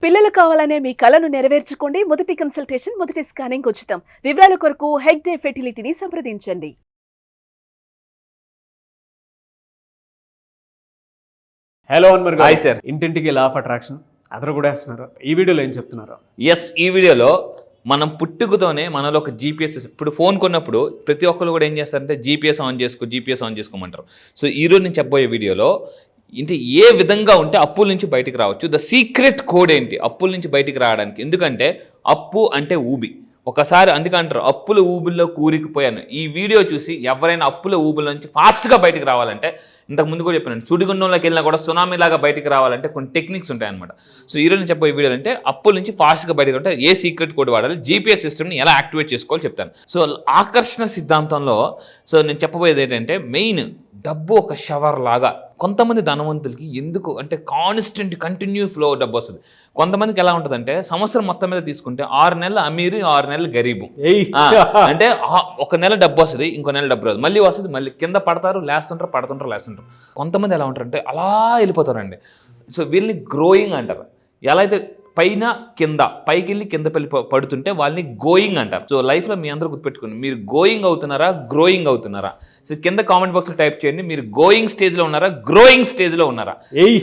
పిల్లలు కావాలనే మీ కలను నెరవేర్చుకోండి. మొదటి కన్సల్టేషన్, మొదటి స్కానింగ్ ఉచితం. వివరాల కొరకు హెగ్డే ఫెర్టిలిటీని సంప్రదించండి. హలో అన్వర్ గారు. Hi sir. ఇంటింటికి లా ఆఫ్ అట్రాక్షన్ అతను కూడా వేస్తున్నారు. ఈ వీడియోలో ఏం చెప్తున్నారు? ఈ వీడియోలో మనం పుట్టుకతోనే మనలో ఒక జీపీఎస్, ఇప్పుడు ఫోన్ కొన్నప్పుడు ప్రతి ఒక్కరు కూడా ఏం చేస్తారంటే జీపీఎస్ ఆన్ చేసుకోమంటారు. సో ఈరోజు నేను చెప్పబోయే వీడియోలో అంటే ఏ విధంగా ఉంటే అప్పుల నుంచి బయటికి రావచ్చు, ద సీక్రెట్ కోడ్ ఏంటి అప్పుల నుంచి బయటికి రావడానికి. ఎందుకంటే అప్పు అంటే ఊబి. ఒకసారి అందుకంటారు అప్పుల ఊబిల్లో కూరికిపోయాను. ఈ వీడియో చూసి ఎవరైనా అప్పుల ఊబిల నుంచి ఫాస్ట్గా బయటికి రావాలంటే, ఇంతకు ముందు కూడా చెప్పాను, సుడిగుండంలోకి వెళ్ళినా కూడా సునామీలాగా బయటికి రావాలంటే కొన్ని టెక్నిక్స్ ఉంటాయన్నమాట. సో ఈరోజు నేను చెప్పే వీడియో అంటే అప్పుల నుంచి ఫాస్ట్గా బయటకు అంటే ఏ సీక్రెట్ కోడ్ వాడాలి, జీపీఎస్ సిస్టమ్ని ఎలా యాక్టివేట్ చేసుకోవాలో చెప్తాను. సో ఆకర్షణ సిద్ధాంతంలో సో నేను చెప్పబోయేది ఏంటంటే మెయిన్ డబ్బు ఒక షవర్ లాగా. కొంతమంది ధనవంతులకి ఎందుకు అంటే కాన్స్టెంట్ కంటిన్యూ ఫ్లో డబ్బు వస్తుంది. కొంతమందికి ఎలా ఉంటుందంటే సంవత్సరం మొత్తం మీద తీసుకుంటే 6 నెలలు అమీరు, 6 నెలలు గరీబు. అంటే ఒక నెల డబ్బు వస్తుంది, ఇంకో నెల డబ్బు రాదు, మళ్ళీ వస్తుంది, మళ్ళీ కింద పడతారు, లేస్తుంటారు. కొంతమంది ఎలా ఉంటారంటే అలా వెళ్ళిపోతారండి. సో వీళ్ళని గ్రోయింగ్ అంటారు. ఎలా అయితే పైన కింద, పైకి వెళ్ళి కింద పడుతుంటే వాళ్ళని గోయింగ్ అంటారు. సో లైఫ్లో మీ అందరూ గుర్తుపెట్టుకోండి, మీరు గోయింగ్ అవుతున్నారా, గ్రోయింగ్ అవుతున్నారా? సో కింద కామెంట్ బాక్స్లో టైప్ చేయండి, మీరు గోయింగ్ స్టేజ్లో ఉన్నారా, గ్రోయింగ్ స్టేజ్లో ఉన్నారా?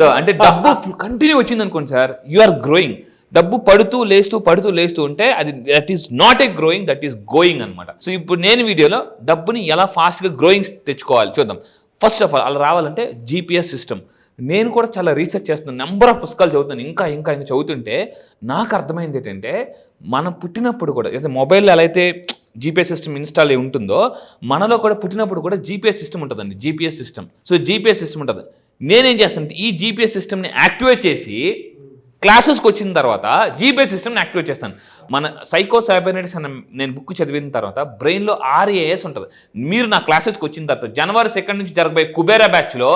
సో అంటే డబ్బు కంటిన్యూ వచ్చింది అనుకోండి సార్, యు ఆర్ గ్రోయింగ్. డబ్బు పడుతూ లేస్తూ ఉంటే అది that is not a growing, that is going అనమాట. సో ఇప్పుడు నేను వీడియోలో డబ్బుని ఎలా ఫాస్ట్గా గ్రోయింగ్ తెచ్చుకోవాలి చూద్దాం. ఫస్ట్ ఆఫ్ ఆల్ అలా రావాలంటే జీపీఎస్ సిస్టమ్. నేను కూడా చాలా రీసెర్చ్ చేస్తున్నాను, నెంబర్ ఆఫ్ పుస్తకాలు చదువుతున్నాను. ఇంకా చదువుతుంటే నాకు అర్థమైంది ఏంటంటే మనం పుట్టినప్పుడు కూడా అయితే మొబైల్లో ఎలా అయితే జీపీఎస్ సిస్టమ్ ఇన్స్టాల్ అయి ఉంటుందో మనలో కూడా పుట్టినప్పుడు కూడా జీపీఎస్ సిస్టమ్ ఉంటుందండి. GPS system. So GPS system ఉంటుంది. నేనేం చేస్తానంటే ఈ జీపీఎస్ సిస్టమ్ని యాక్టివేట్ చేసి క్లాసెస్కి వచ్చిన తర్వాత జీపీఎస్ సిస్టమ్ని యాక్టివేట్ చేస్తాను. మన సైకో సైబర్నెటిక్స్ అన్న నేను బుక్ చదివిన తర్వాత బ్రెయిన్లో RAS ఉంటుంది. మీరు నా క్లాసెస్కి వచ్చిన తర్వాత January 2 నుంచి జరగబోయే కుబేరా బ్యాచ్లో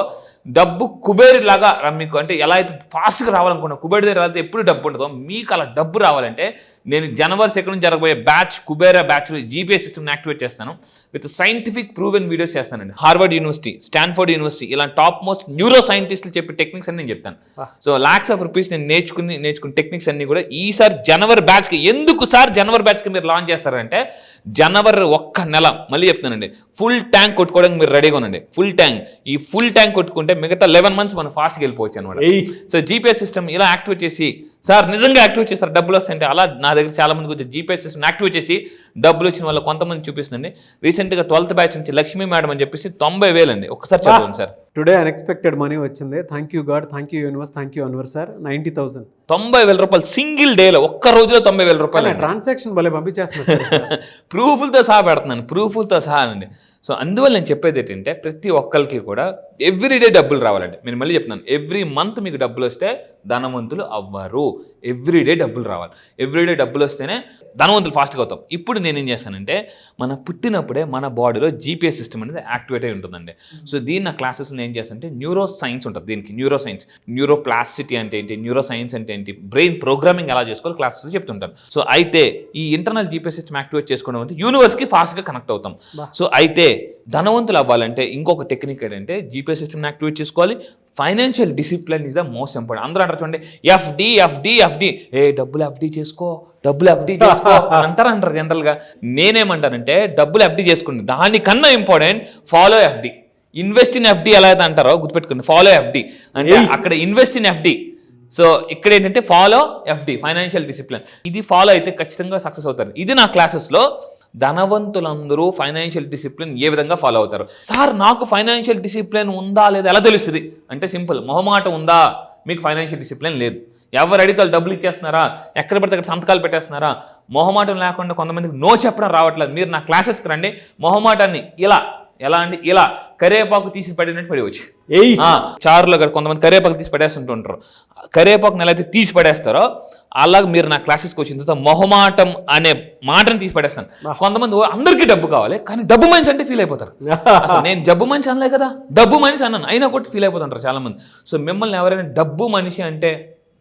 డబ్బు కుబేరు లాగా మీకు అంటే ఎలా అయితే ఫాస్ట్గా రావాలనుకున్నా కుబేరు దగ్గర అయితే ఎప్పుడు డబ్బు ఉంటుందో మీకు అలా డబ్బు రావాలంటే నేను January 2 నుంచి జరగబోయే బ్యాచ్ కుబేరా బ్యాచ్లో జీపీఎస్ సిస్టమ్ని యాక్టివేట్ చేస్తాను. విత్ సైంటిఫిక్ ప్రూవెన్ వీడియోస్ చేస్తానండి. హార్వర్డ్ యూనివర్సిటీ, స్టాన్ఫోర్డ్ యూనివర్సిటీ ఇలా టాప్ మోస్ట్ న్యూరో సైంటిస్టులు చెప్పే టెక్నిక్స్ అని నేను చెప్తాను. సో lakhs of rupees నేను నేర్చుకున్న టెక్నిక్స్ అన్ని కూడా ఈసారి జనవరి బ్యాచ్కి. ఎందుకు సార్ జనవరి బ్యాచ్కి మీరు లాంచ్ చేస్తారంటే జనవరి 1 నెల మళ్ళీ చెప్తానండి, ఫుల్ ట్యాంక్ కొట్టుకోవడానికి మీరు రెడీగా ఉండండి. ఫుల్ ట్యాంక్ కొట్టుకుంటే మిగతా 11 months మనం ఫాస్ట్గా వెళ్ళిపోవచ్చు అనమాట. సో జీపీఎస్ సిస్టమ్ ఇలా యాక్టివేట్ చేసి సార్ నిజంగా యాక్టివేట్ చేస్తారు డబ్బులు వస్తాయంటే అలా నా దగ్గర చాలా మందికి వచ్చి జీపీఎస్ సిస్టమ్ యాక్టివేట్ చేసి డబ్బులు వచ్చిన వాళ్ళు కొంతమంది చూపిస్తుందండి. రీసెంట్గా 12th బ్యాచ్ నుంచి లక్ష్మీ మేడం అని చెప్పేసి 90,000 అండి. ఒకసారి చదవండి సార్. టుడే అన్ఎక్స్పెక్టెడ్ మనీ వచ్చింది. Thank you God, thank you universe, thank you Anwar sir. 90,000 90,000 రూపాయలు సింగిల్ డేలో, ఒక్క రోజులో 90,000 రూపాయలు. ట్రాన్సాక్షన్ భలే పంపించేస్తున్నారు. ప్రూఫ్లతో సహా పెడుతున్నాను, ప్రూఫ్లతో సహా అండి. సో అందువల్ల నేను చెప్పేది ఏంటంటే ప్రతి ఒక్కరికి కూడా ఎవ్రీడే డబ్బులు రావాలండి. నేను మళ్ళీ చెప్తున్నాను, ఎవ్రీ మంత్ మీకు డబ్బులు వస్తే ధనవంతులు అవ్వరు. ఎవ్రీడే డబ్బులు రావాలి. ఎవ్రీడే డబ్బులు వస్తేనే ధనవంతులు ఫాస్ట్గా అవుతాం. ఇప్పుడు నేనేం చేస్తానంటే మన పుట్టినప్పుడే మన బాడీలో జీపీఎస్ సిస్టమ్ అనేది యాక్టివేట్ అయి ఉంటుందండి. సో దీన్ని నా క్లాసెస్లో ఏం చేస్తానంటే న్యూరో సైన్స్ ఉంటుంది. దీనికి న్యూరో సైన్స్, న్యూరోప్లాస్టిసిటీ అంటే ఏంటి, న్యూరో సైన్స్ అంటే ఏంటి, బ్రెయిన్ ప్రోగ్రామింగ్ ఎలా చేసుకోవాలి క్లాసెస్లో చెప్తుంటాను. సో అయితే ఈ ఇంటర్నల్ జీపీఎస్ సిస్టమ్ యాక్టివేట్ చేసుకోవడం అంటే యూనివర్స్కి ఫాస్ట్గా కనెక్ట్ అవుతాం. సో అయితే ధనవంతులు అవ్వాలంటే ఇంకొక టెక్నిక్ ఏంటంటే జీపీఎస్ సిస్టమ్ని యాక్టివేట్ చేసుకోవాలి. Financial discipline is the most important. అందరూ అంటారు చూడండి ఎఫ్డి డబ్బులు ఎఫ్డి చేసుకో అంటారు జనరల్గా. నేనేమంటానంటే డబ్బులు ఎఫ్డి చేసుకోండి, దానికన్నా important follow FD. Invest in FD ఎలా అయితే అంటారో గుర్తుపెట్టుకోండి. ఫాలో ఎఫ్డి అంటే అక్కడ ఇన్వెస్ట్ ఇన్ ఎఫ్డి. సో ఇక్కడ ఏంటంటే ఫాలో ఎఫ్డి, ఫైనాన్షియల్ డిసిప్లిన్. ఇది ఫాలో అయితే ఖచ్చితంగా సక్సెస్ అవుతారు. ఇది నా క్లాసెస్లో ధనవంతులందరూ ఫైనాన్షియల్ డిసిప్లిన్ ఏ విధంగా ఫాలో అవుతారు. సార్ నాకు ఫైనాన్షియల్ డిసిప్లిన్ ఉందా లేదా ఎలా తెలుస్తుంది అంటే సింపుల్, మొహమాటం ఉందా, మీకు ఫైనాన్షియల్ డిసిప్లిన్ లేదు. ఎవరు అడిగితే డబ్బులు ఇచ్చేస్తున్నారా, ఎక్కడ పడితే అక్కడ సంతకాలు పెట్టేస్తున్నారా, మొహమాటం లేకుండా కొంతమందికి నో చెప్పడం రావట్లేదు. మీరు నా క్లాసెస్కి రండి, మొహమాటాన్ని ఎలా అండి ఇలా కరివేపాకు తీసి పడినట్టు పడవచ్చు. చారులో కొంతమంది కరివేపాకు తీసి పడేస్తుంటుంటారు. కరివేపాకుని ఎలా అయితే తీసి పడేస్తారో అలాగే మీరు నా క్లాసెస్కి వచ్చిన తర్వాత మొహమాటం అనే మాటను తీసి పడేస్తాను. కొంతమంది అందరికీ డబ్బు కావాలి కానీ డబ్బు మనిషి అంటే ఫీల్ అయిపోతారు. అసలు నేను జబ్బు మనిషి అనలే కదా, డబ్బు మనిషి అన్నాను అయినా కూడా ఫీల్ అయిపోతుంటారు చాలా మంది. సో మిమ్మల్ని ఎవరైనా డబ్బు మనిషి అంటే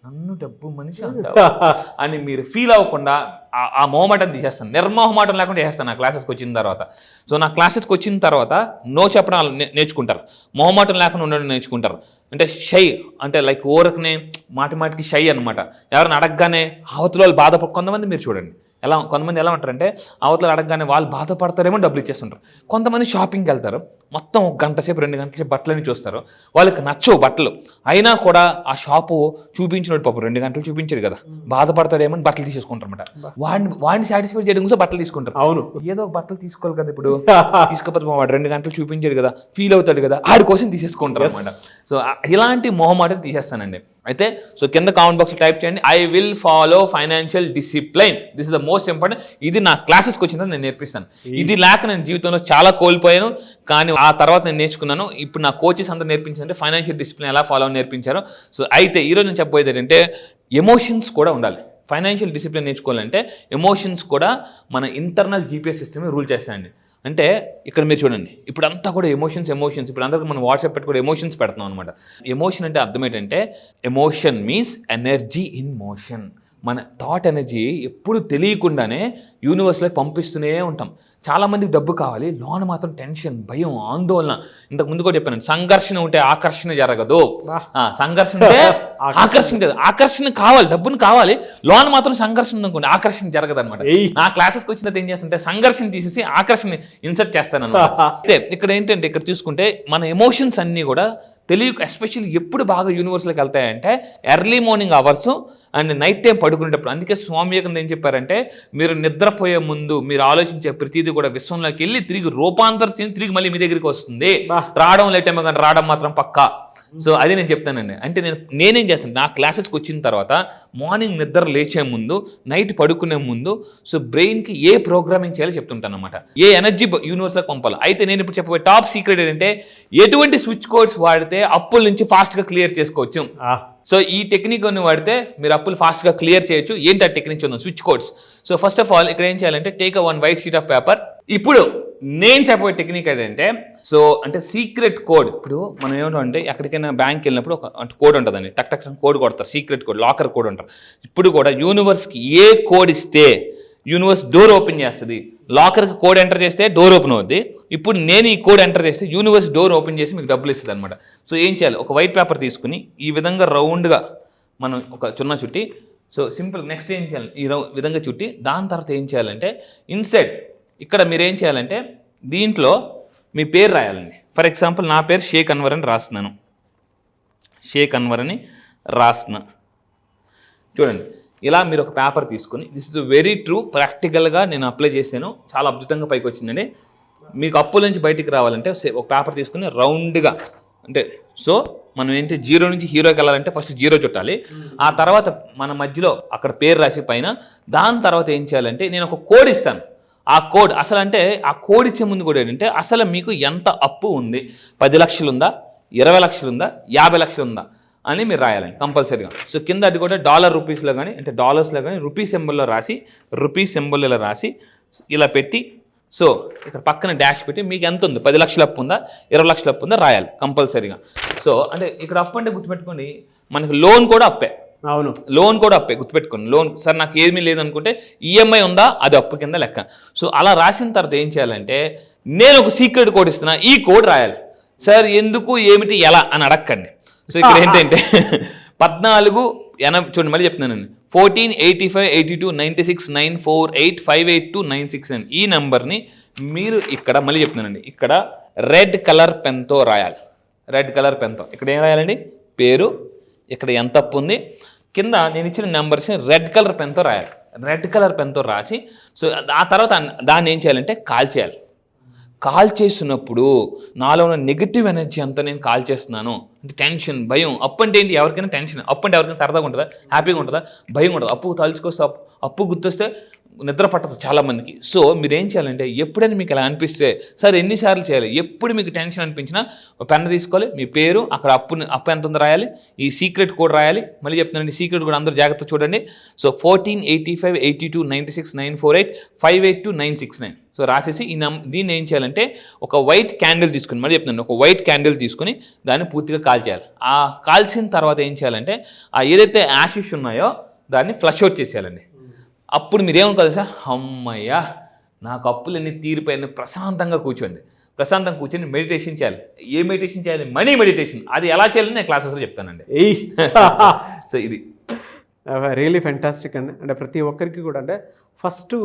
నన్ను డబ్బు మనిషి అంటావా అని మీరు ఫీల్ అవ్వకుండా ఆ మొహమాటం తీసేస్తాను, నిర్మోహమాటం లేకుండా చేస్తాను నా క్లాసెస్కి వచ్చిన తర్వాత. సో నా క్లాసెస్కి వచ్చిన తర్వాత నో చెప్పడం నేర్చుకుంటారు, మొహమాటం లేకుండా ఉండడం నేర్చుకుంటారు. అంటే షై అంటే లైక్ ఊరకనే మాటికి షై అనమాట. ఎవరైనా అడగగానే అవతల వాళ్ళు కొంతమంది మీరు చూడండి కొంతమంది ఎలా ఉంటారంటే అవతల అడగగానే వాళ్ళు బాధపడతారేమో డబ్బులు ఇచ్చేస్తుంటారు. కొంతమంది షాపింగ్కి వెళ్తారు, మొత్తం 1 గంట సేపు 2 గంటల సేపు బట్టలని చూస్తారు, వాళ్ళకి నచ్చవు బట్టలు, అయినా కూడా ఆ షాపు చూపించినట్టు పాపం 2 గంటలు చూపించారు కదా, బాధపడతాడేమో అని బట్టలు తీసేసుకుంటారు అనమాట. వాడిని సాటిస్ఫై చేయడం కోసం బట్టలు తీసుకుంటారు. అవును, ఏదో బట్టలు తీసుకోవాలి కదా, ఇప్పుడు తీసుకోకపోతే వాడు 2 గంటలు చూపించాడు కదా, ఫీల్ అవుతాడు కదా, ఆడి కోసం తీసేసుకుంటారు అనమాట. సో ఇలాంటి మొహమాటం తీసేస్తానండి. అయితే సో కింద కామెంట్ బాక్స్ టైప్ చేయండి, I will follow financial discipline, this is the most important. ఇది నా క్లాసెస్కి వచ్చిందని నేను నేర్పిస్తాను. ఇది లేక నేను జీవితంలో చాలా కోల్పోయాను, కానీ ఆ తర్వాత నేను నేర్చుకున్నాను. ఇప్పుడు నా కోచెస్ అందరూ నేర్పించారంటే ఫైనాన్షియల్ డిసిప్లిన్ ఎలా ఫాలో అని నేర్పించారు. సో అయితే ఈరోజు నేను చెప్పబోయేది ఏంటంటే ఎమోషన్స్ కూడా ఉండాలి. ఫైనాన్షియల్ డిసిప్లిన్ నేర్చుకోవాలంటే ఎమోషన్స్ కూడా మన ఇంటర్నల్ జీపీఎస్ సిస్టమ్ రూల్ చేస్తాయండి. అంటే ఇక్కడ మీరు చూడండి, ఇప్పుడు అంతా కూడా ఎమోషన్స్. ఇప్పుడు అందరికీ మనం వాట్సాప్ పెట్టి కూడా ఎమోషన్స్ పెడుతున్నాం అనమాట. ఎమోషన్ అంటే అర్థం ఏంటంటే emotion means energy in motion. మన థాట్ ఎనర్జీ ఎప్పుడు తెలియకుండానే యూనివర్స్లోకి పంపిస్తూనే ఉంటాం. చాలామందికి డబ్బు కావాలి, లోన మాత్రం టెన్షన్, భయం, ఆందోళన. ఇంతకు ముందు కూడా చెప్పాను, సంఘర్షణ ఉంటే ఆకర్షణ జరగదు, సంఘర్షణ ఉంటే ఆకర్షణ కావాలి, డబ్బును కావాలి, లోన మాత్రం సంఘర్షణ ఉందనుకోండి ఆకర్షణ జరగదు అనమాట. నా క్లాసెస్కి వచ్చిన ఏం చేస్తుంటే సంఘర్షణ తీసేసి ఆకర్షణ ఇన్సర్ట్ చేస్తాను అనమాట. అయితే ఇక్కడ ఏంటంటే ఇక్కడ చూసుకుంటే మన ఎమోషన్స్ అన్నీ కూడా తెలియక ఎస్పెషల్లీ ఎప్పుడు బాగా యూనివర్స్లోకి వెళ్తాయంటే early morning hours and night time పడుకునేటప్పుడు. అందుకే స్వామి వివేకానంద ఏం చెప్పారంటే మీరు నిద్రపోయే ముందు మీరు ఆలోచించే ప్రతిదీ కూడా విశ్వంలోకి వెళ్ళి తిరిగి రూపాంతరం చెంది తిరిగి మళ్ళీ మీ దగ్గరికి వస్తుంది. రావడం లేట్ ఏమో కానీ రావడం మాత్రం పక్కా. సో అది నేను చెప్తానండి. అంటే నేనేం చేస్తాను, నా క్లాసెస్కి వచ్చిన తర్వాత మార్నింగ్ నిద్ర లేచే ముందు, నైట్ పడుకునే ముందు, సో బ్రెయిన్కి ఏ ప్రోగ్రామింగ్ చేయాలో చెప్తుంటాను అనమాట, ఏ ఎనర్జీ యూనివర్స్లోకి పంపాలి. అయితే నేను ఇప్పుడు చెప్పబోయే టాప్ సీక్రెట్ ఏంటంటే ఎటువంటి స్విచ్ కోడ్స్ వాడితే అప్పుల నుంచి ఫాస్ట్గా క్లియర్ చేసుకోవచ్చు. సో ఈ టెక్నిక్ వాడితే మీరు అప్పులు ఫాస్ట్గా క్లియర్ చేయొచ్చు. ఏంటి ఆ టెక్నిక్ చూద్దాం, switch codes. So first of all ఇక్కడ ఏం చేయాలంటే take a 1 white sheet of paper. ఇప్పుడు నేను చెప్పబోయే టెక్నిక్ ఏంటంటే సో అంటే సీక్రెట్ కోడ్. ఇప్పుడు మనం ఏమంటే ఎక్కడికైనా బ్యాంక్కి వెళ్ళినప్పుడు ఒక కోడ్ ఉంటుందండి, టక్ కోడ్ కొడతారు, సీక్రెట్ కోడ్, లాకర్ కోడ్ అంటారు. ఇప్పుడు కూడా యూనివర్స్కి ఏ కోడ్ ఇస్తే యూనివర్స్ డోర్ ఓపెన్ చేస్తుంది, లాకర్కి కోడ్ ఎంటర్ చేస్తే డోర్ ఓపెన్ అవుద్ది. ఇప్పుడు నేను ఈ కోడ్ ఎంటర్ చేస్తే యూనివర్స్ డోర్ ఓపెన్ చేసి మీకు డబ్బులు ఇస్తుంది అనమాట. సో ఏం చేయాలి, ఒక వైట్ పేపర్ తీసుకుని ఈ విధంగా రౌండ్గా మనం ఒక చున్నా చుట్టి, సో సింపుల్ నెక్స్ట్ ఏం చేయాలి, ఈ విధంగా చుట్టి దాని తర్వాత ఏం చేయాలంటే ఇన్సైడ్ ఇక్కడ మీరు ఏం చేయాలంటే దీంట్లో మీ పేరు రాయాలండి. ఫర్ ఎగ్జాంపుల్ నా పేరు షేక్ అన్వర్ అని రాస్తున్నాను, షేక్ అన్వర్ అని రాస్తున్నా. చూడంండి ఇలా మీరు ఒక పేపర్ తీసుకుని, దిస్ ఇస్ వెరీ ట్రూ, ప్రాక్టికల్గా నేను అప్లై చేశాను, చాలా అద్భుతంగా పైకి వచ్చిందండి. మీకు అప్పుల నుంచి బయటికి రావాలంటే ఒక పేపర్ తీసుకుని రౌండ్గా, అంటే సో మనం ఏంటి 0 నుంచి హీరోకి వెళ్ళాలంటే ఫస్ట్ 0 చుట్టాలి. ఆ తర్వాత మన మధ్యలో అక్కడ పేరు రాసి పైన, దాని తర్వాత ఏం చేయాలంటే నేను ఒక కోడ్ ఇస్తాను. ఆ కోడ్ అసలు అంటే ఆ కోడ్ ఇచ్చే ముందు కూడా ఏంటంటే అసలు మీకు ఎంత అప్పు ఉంది, 10 లక్షలు ఉందా, 20 లక్షలు ఉందా, 50 లక్షలు ఉందా అని మీరు రాయాలండి కంపల్సరీగా. సో కింద అది కూడా డాలర్ రూపీస్లో కానీ అంటే డాలర్స్లో కానీ రూపీ సింబల్లో రాసి, రూపీ సింబల్ ఇలా రాసి ఇలా పెట్టి, సో ఇక్కడ పక్కన డాష్ పెట్టి మీకు ఎంత ఉంది, 10 లక్షల అప్పు ఉందా, 20 లక్షల అప్పు ఉందా రాయాలి కంపల్సరీగా. సో అంటే ఇక్కడ అప్పు అంటే గుర్తుపెట్టుకోండి, మనకి లోన్ కూడా అప్పే. అవును, లోన్ కూడా అప్పే, గుర్తుపెట్టుకోండి. లోన్ సార్ నాకు ఏమీ లేదనుకుంటే ఈఎంఐ ఉందా, అది అప్పు కింద లెక్క. సో అలా రాసిన తర్వాత ఏం చేయాలంటే నేను ఒక సీక్రెట్ కోడ్ ఇస్తున్నా, ఈ కోడ్ రాయాలి. సార్ ఎందుకు, ఏమిటి, ఎలా అని అడగండి. సో ఇక్కడ ఏంటంటే 14 చూడండి మళ్ళీ చెప్తున్నానండి, 14 85 82 96 948 582 969 ఈ నెంబర్ని మీరు ఇక్కడ మళ్ళీ చెప్తున్నానండి, ఇక్కడ రెడ్ కలర్ పెన్తో రాయాలి. రెడ్ కలర్ పెన్తో ఇక్కడ ఏం రాయాలండి, పేరు, ఇక్కడ ఎంత అప్పు ఉంది, కింద నేను ఇచ్చిన నెంబర్స్ని రెడ్ కలర్ పెన్తో రాయాలి. రెడ్ కలర్ పెన్తో రాసి, సో ఆ తర్వాత దాన్ని ఏం చేయాలంటే కాల్ చేయాలి. కాల్ చేస్తున్నప్పుడు నాలో ఉన్న నెగిటివ్ ఎనర్జీ అంతా నేను కాల్ చేస్తున్నాను. అంటే టెన్షన్, భయం. అప్పు అంటే ఏంటి, ఎవరికైనా టెన్షన్. అప్పు అంటే ఎవరికైనా సరదాగా ఉంటుందా, హ్యాపీగా ఉంటుందా, భయం ఉంటుంది. అప్పు తలుచుకొస్తే అప్పు గుర్తొస్తే నిద్ర పట్టదు చాలామందికి. సో మీరు ఏం చేయాలంటే ఎప్పుడైనా మీకు ఇలా అనిపిస్తే, సార్ ఎన్నిసార్లు చేయాలి, ఎప్పుడు మీకు టెన్షన్ అనిపించినా పెన్ను తీసుకోవాలి, మీ పేరు, అక్కడ అప్పు ఎంత ఉందో రాయాలి, ఈ సీక్రెట్ కోడ్ రాయాలి. మళ్ళీ చెప్తున్నాను, సీక్రెట్ కోడ్ అందరూ జాగ్రత్త చూడండి. సో 14 85 82 96 948 582 969. సో రాసేసి దీన్ని ఏం చేయాలంటే ఒక వైట్ క్యాండిల్ తీసుకుని, మళ్ళీ చెప్తున్నాను, ఒక వైట్ క్యాండిల్ తీసుకుని దాన్ని పూర్తిగా కాల్చేయాలి. ఆ కాల్చిన తర్వాత ఏం చేయాలంటే ఆ ఏదైతే యాషెస్ ఉన్నాయో దాన్ని ఫ్లష్ అవుట్ చేసేయాలండి. అప్పుడు మీరు ఏమనుకోవాలి సార్, అమ్మయ్యా నాకు అప్పులన్నీ తీరిపోయిన ప్రశాంతంగా కూర్చోండి. ప్రశాంతంగా కూర్చొని మెడిటేషన్ చేయాలి. ఏ మెడిటేషన్ చేయాలి? Money meditation. అది ఎలా చేయాలని నేను క్లాసెస్లో చెప్తానండి. సో ఇది రియలీ ఫెంటాస్టిక్ అండి. అంటే ప్రతి ఒక్కరికి కూడా అంటే ఫస్ట్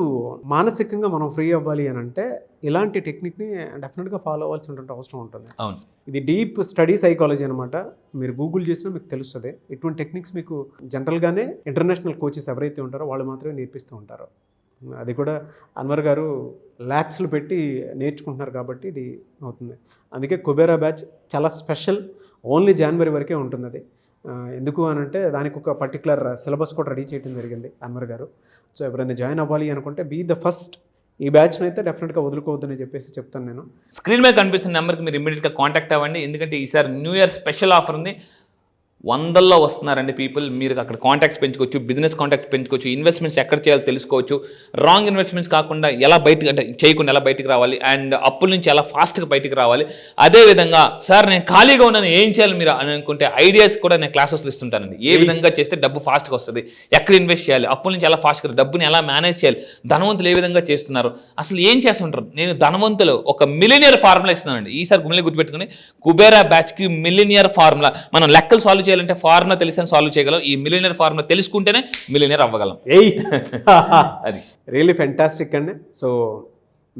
మానసికంగా మనం ఫ్రీ అవ్వాలి అని అంటే ఇలాంటి టెక్నిక్ని డెఫినెట్గా ఫాలో అవ్వాల్సినటువంటి అవసరం ఉంటుంది. అవును, ఇది డీప్ స్టడీ సైకాలజీ అనమాట. మీరు గూగుల్ చేసినా మీకు తెలుస్తుంది. ఇటువంటి టెక్నిక్స్ మీకు జనరల్గానే ఇంటర్నేషనల్ కోచెస్ ఎవరైతే ఉంటారో వాళ్ళు మాత్రమే నేర్పిస్తూ ఉంటారు. అది కూడా అన్వర్ గారు ల్యాక్స్లు పెట్టి నేర్చుకుంటున్నారు కాబట్టి ఇది అవుతుంది. అందుకే కుబేరా బ్యాచ్ చాలా స్పెషల్. ఓన్లీ జనవరి వరకే ఉంటుంది అది. ఎందుకు అని అంటే దానికి ఒక పర్టికులర్ సిలబస్ కూడా రెడీ చేయడం జరిగింది అన్వర్ గారు. సో ఎవరైనా జాయిన్ అవ్వాలి అనుకుంటే బీ ద ఫస్ట్. ఈ బ్యాచ్ని అయితే డెఫినెట్గా వదులుకోవద్దని చెప్పేసి చెప్తాను నేను. స్క్రీన్ మీద కనిపిస్తున్న నెంబర్కి మీరు ఇమీడియట్గా కాంటాక్ట్ అవ్వండి. ఎందుకంటే ఈసారి న్యూ ఇయర్ స్పెషల్ ఆఫర్ ఉంది. వందల్లో వస్తున్నారండి పీపుల్. మీరు అక్కడ కాంటాక్ట్స్ పెంచుకోవచ్చు, బిజినెస్ కాంటాక్ట్స్ పెంచుకోవచ్చు, ఇన్వెస్ట్మెంట్స్ ఎక్కడ చేయాలో తెలుసుకోవచ్చు, రాంగ్ ఇన్వెస్ట్మెంట్స్ కాకుండా ఎలా బయటకు అంటే చేయకుండా ఎలా బయటకు రావాలి, అండ్ అప్పుల నుంచి ఎలా ఫాస్ట్గా బయటకు రావాలి. అదేవిధంగా సార్ నేను ఖాళీగా ఉన్నాను ఏం చేయాలి మీరు అని అనుకుంటే ఐడియాస్ కూడా నేను క్లాసెస్లో ఇస్తుంటానండి. ఏ విధంగా చేస్తే డబ్బు ఫాస్ట్గా వస్తుంది, ఎక్కడ ఇన్వెస్ట్ చేయాలి, అప్పుల నుంచి ఎలా ఫాస్ట్గా డబ్బుని ఎలా మేనేజ్ చేయాలి, ధనవంతులు ఏ విధంగా చేస్తున్నారు, అసలు ఏం చేస్తుంటారు. నేను ధనవంతులు ఒక మిలినియర్ ఫార్ములా ఇస్తున్నానండి. ఈసారి మిమ్మల్ని గుర్తుపెట్టుకుని కుబేరా బ్యాచ్కి మిలినియర్ ఫార్ములా. మనం లెక్కలు సాల్వ్ చేయాలంటే ఫార్ములా తెలిసి సాల్వ్ చేయగలం. ఈ మిలియనర్ ఫార్ములా తెలుసుకుంటేనే మిలియనర్ అవ్వగలం. అది రియలీ ఫెంటాస్టిక్ అండి. సో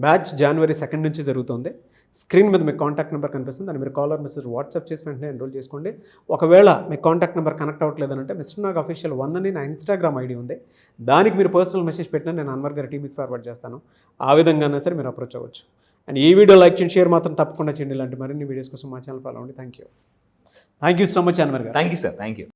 బ్యాచ్ జనవరి 2 నుంచి జరుగుతుంది. స్క్రీన్ మీద మీకు కాంటాక్ట్ నెంబర్ కనిపిస్తుంది. దాన్ని మీరు కాలర్ మెసేజ్ వాట్సాప్ చేసి వెంటనే ఎన్రోల్ చేసుకోండి. ఒకవేళ మీ కాంటాక్ట్ నెంబర్ కనెక్ట్ అవ్వట్లేదంటే మిస్టర్ నాగ్ అఫీషియల్ 1 అని నా ఇన్స్టాగ్రామ్ ఐడి ఉంది. దానికి మీరు పర్సనల్ మెసేజ్ పెట్టినా నేను అన్వర్ గారి టీంకి ఫార్వర్డ్ చేస్తాను. ఆ విధంగానే సరే మీరు అప్రోచ్ అవ్వచ్చు. అండ్ ఈ వీడియో లైక్ చేయండి, షేర్ మాత్రం తప్పకుండా చేయండి. ఇలాంటి మరిన్ని వీడియోస్ కోసం మా ఛానల్ ఫాలో అవ్వండి. Thank you so much Anwar గారు. Thank you sir. Thank you.